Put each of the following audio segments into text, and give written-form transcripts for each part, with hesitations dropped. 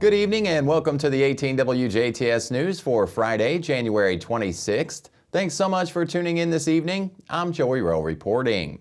Good evening and welcome to the 18 WJTS News for Friday, January 26th. Thanks so much for tuning in this evening. I'm Joey Rehl reporting.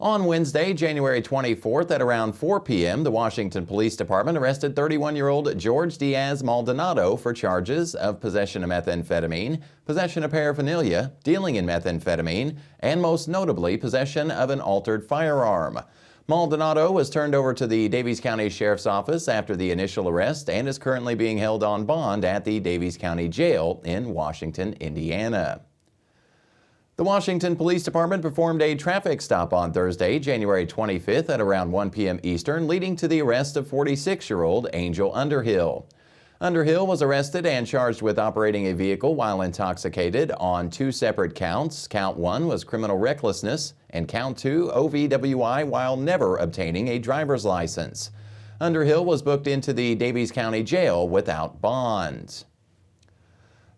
On Wednesday, January 24th at around 4 p.m., the Washington Police Department arrested 31-year-old George Diaz Maldonado for charges of possession of methamphetamine, possession of paraphernalia, dealing in methamphetamine, and most notably, possession of an altered firearm. Maldonado was turned over to the Daviess County Sheriff's Office after the initial arrest and is currently being held on bond at the Daviess County Jail in Washington, Indiana. The Washington Police Department performed a traffic stop on Thursday, January 25th at around 1 p.m. Eastern, leading to the arrest of 46-year-old Angel Underhill. Underhill was arrested and charged with operating a vehicle while intoxicated on two separate counts. Count 1 was criminal recklessness and Count 2 OVWI while never obtaining a driver's license. Underhill was booked into the Daviess County Jail without bond.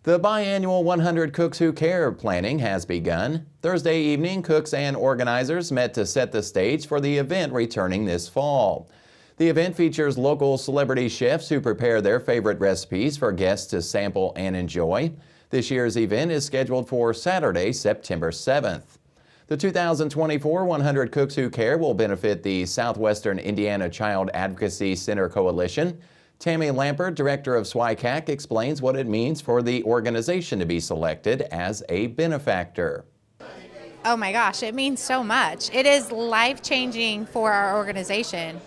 The biannual 100 Cooks Who Care planning has begun. Thursday evening, cooks and organizers met to set the stage for the event returning this fall. The event features local celebrity chefs who prepare their favorite recipes for guests to sample and enjoy. This year's event is scheduled for Saturday, September 7th. The 2024 100 Cooks Who Care will benefit the Southwestern Indiana Child Advocacy Center Coalition. Tammy Lampert, director of SWICAC, explains what it means for the organization to be selected as a benefactor. Oh my gosh, it means so much. It is life-changing for our organization.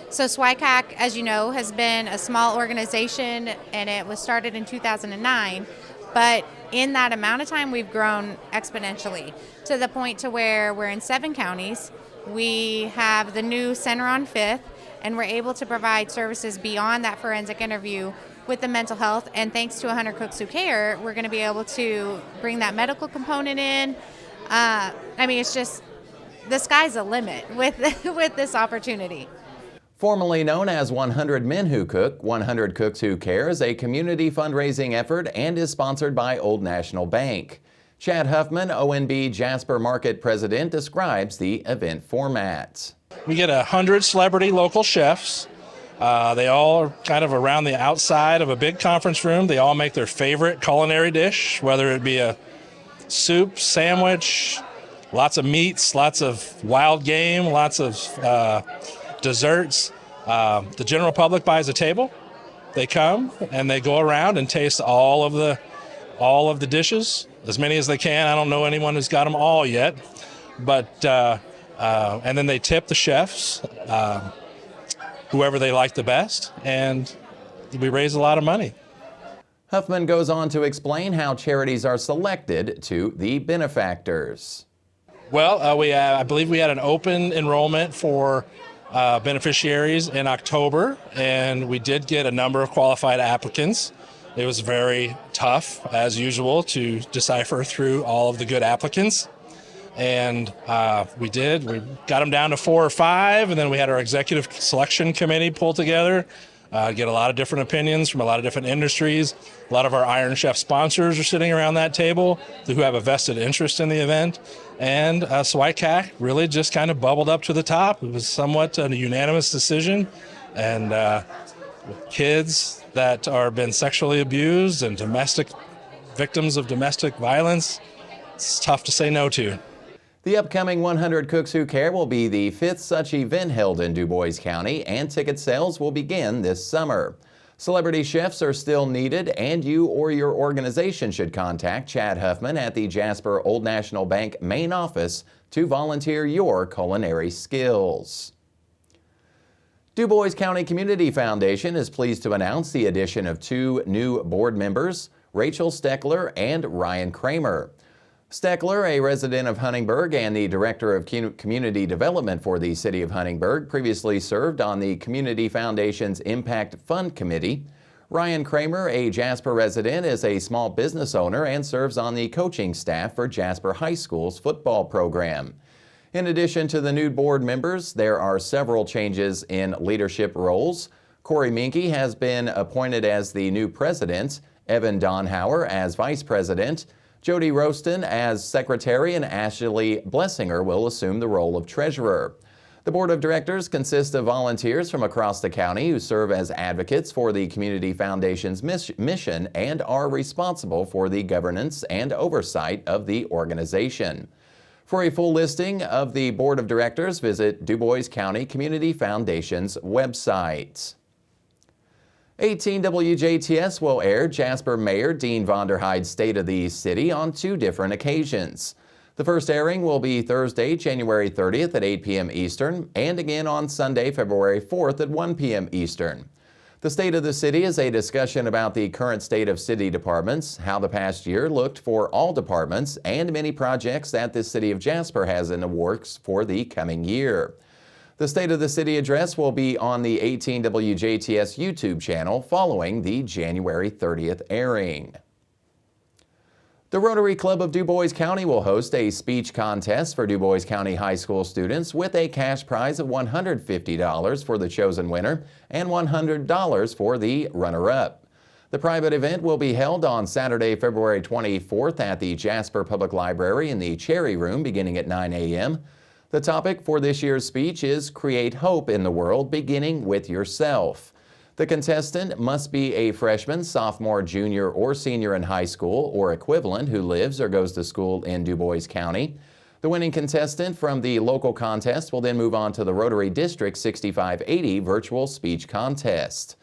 So SWICAC, as you know, has been a small organization and it was started in 2009. But in that amount of time, we've grown exponentially to the point to where we're in 7 counties. We have the new center on 5th, and we're able to provide services beyond that forensic interview with the mental health. And thanks to 100 Cooks Who Care, we're going to be able to bring that medical component in. It's just, the sky's the limit with this opportunity. Formerly known as 100 Men Who Cook, 100 Cooks Who Care is a community fundraising effort and is sponsored by Old National Bank. Chad Huffman, ONB Jasper Market President, describes the event format. We get 100 celebrity local chefs. They all are kind of around the outside of a big conference room. They all make their favorite culinary dish, whether it be a soup, sandwich, lots of meats, lots of wild game, lots of desserts. The general public buys a table. They come and they go around and taste all of the dishes, as many as they can. I don't know anyone who's got them all yet, but and then they tip the chefs, whoever they like the best, and we raise a lot of money. Huffman goes on to explain how charities are selected to the benefactors. Well, I believe we had an open enrollment for beneficiaries in October, and we did get a number of qualified applicants. It was very tough, as usual, to decipher through all of the good applicants. And we got them down to 4 or 5, and then we had our executive selection committee pull together, get a lot of different opinions from a lot of different industries. A lot of our Iron Chef sponsors are sitting around that table who have a vested interest in the event. And SWICAC really just kind of bubbled up to the top. It was somewhat a unanimous decision. And kids that are been sexually abused and victims of domestic violence, it's tough to say no to. The upcoming 100 Cooks Who Care will be the 5th such event held in Du Bois County, and ticket sales will begin this summer. Celebrity chefs are still needed, and you or your organization should contact Chad Huffman at the Jasper Old National Bank main office to volunteer your culinary skills. Du Bois County Community Foundation is pleased to announce the addition of 2 new board members, Rachel Steckler and Ryan Kramer. Steckler, a resident of Huntingburg and the Director of Community Development for the City of Huntingburg, previously served on the Community Foundation's Impact Fund Committee. Ryan Kramer, a Jasper resident, is a small business owner and serves on the coaching staff for Jasper High School's football program. In addition to the new board members, there are several changes in leadership roles. Corey Minke has been appointed as the new president, Evan Donhauer as vice president, Jody Roston as secretary, and Ashley Blessinger will assume the role of treasurer. The board of directors consists of volunteers from across the county who serve as advocates for the Community Foundation's mission and are responsible for the governance and oversight of the organization. For a full listing of the board of directors, visit DuBois County Community Foundation's website. 18 WJTS will air Jasper Mayor Dean Vonderheid's State of the City on 2 different occasions. The first airing will be Thursday, January 30th at 8 p.m. Eastern, and again on Sunday, February 4th at 1 p.m. Eastern. The State of the City is a discussion about the current state of city departments, how the past year looked for all departments, and many projects that the City of Jasper has in the works for the coming year. The State of the City address will be on the 18 WJTS YouTube channel following the January 30th airing. The Rotary Club of DuBois County will host a speech contest for DuBois County High School students with a cash prize of $150 for the chosen winner and $100 for the runner-up. The private event will be held on Saturday, February 24th at the Jasper Public Library in the Cherry Room beginning at 9 a.m. The topic for this year's speech is Create Hope in the World, Beginning with Yourself. The contestant must be a freshman, sophomore, junior, or senior in high school or equivalent who lives or goes to school in DuBois County. The winning contestant from the local contest will then move on to the Rotary District 6580 virtual speech contest.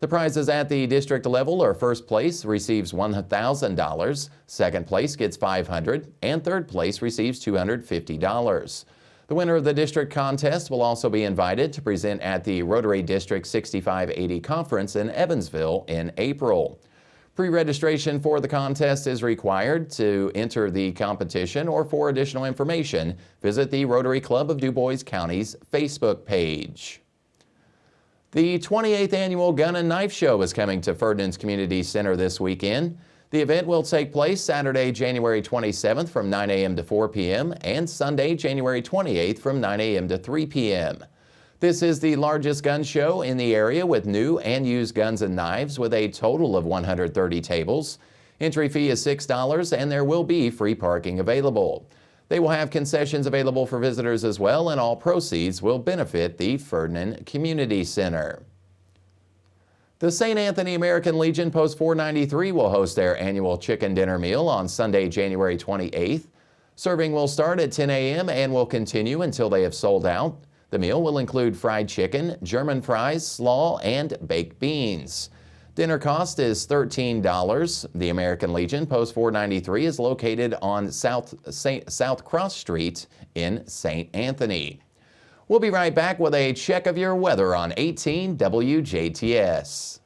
The prizes at the district level are first place receives $1,000, second place gets $500, and third place receives $250. The winner of the district contest will also be invited to present at the Rotary District 6580 Conference in Evansville in April. Pre-registration for the contest is required. To enter the competition or for additional information, visit the Rotary Club of DuBois County's Facebook page. The 28th Annual Gun and Knife Show is coming to Ferdinand's Community Center this weekend. The event will take place Saturday, January 27th from 9 a.m. to 4 p.m. and Sunday, January 28th from 9 a.m. to 3 p.m. This is the largest gun show in the area with new and used guns and knives with a total of 130 tables. Entry fee is $6 and there will be free parking available. They will have concessions available for visitors as well, and all proceeds will benefit the Ferdinand Community Center. The St. Anthony American Legion Post 493 will host their annual chicken dinner meal on Sunday, January 28th. Serving will start at 10 a.m. and will continue until they have sold out. The meal will include fried chicken, German fries, slaw, and baked beans. Dinner cost is $13. The American Legion Post 493 is located on South Cross Street in St. Anthony. We'll be right back with a check of your weather on 18 WJTS.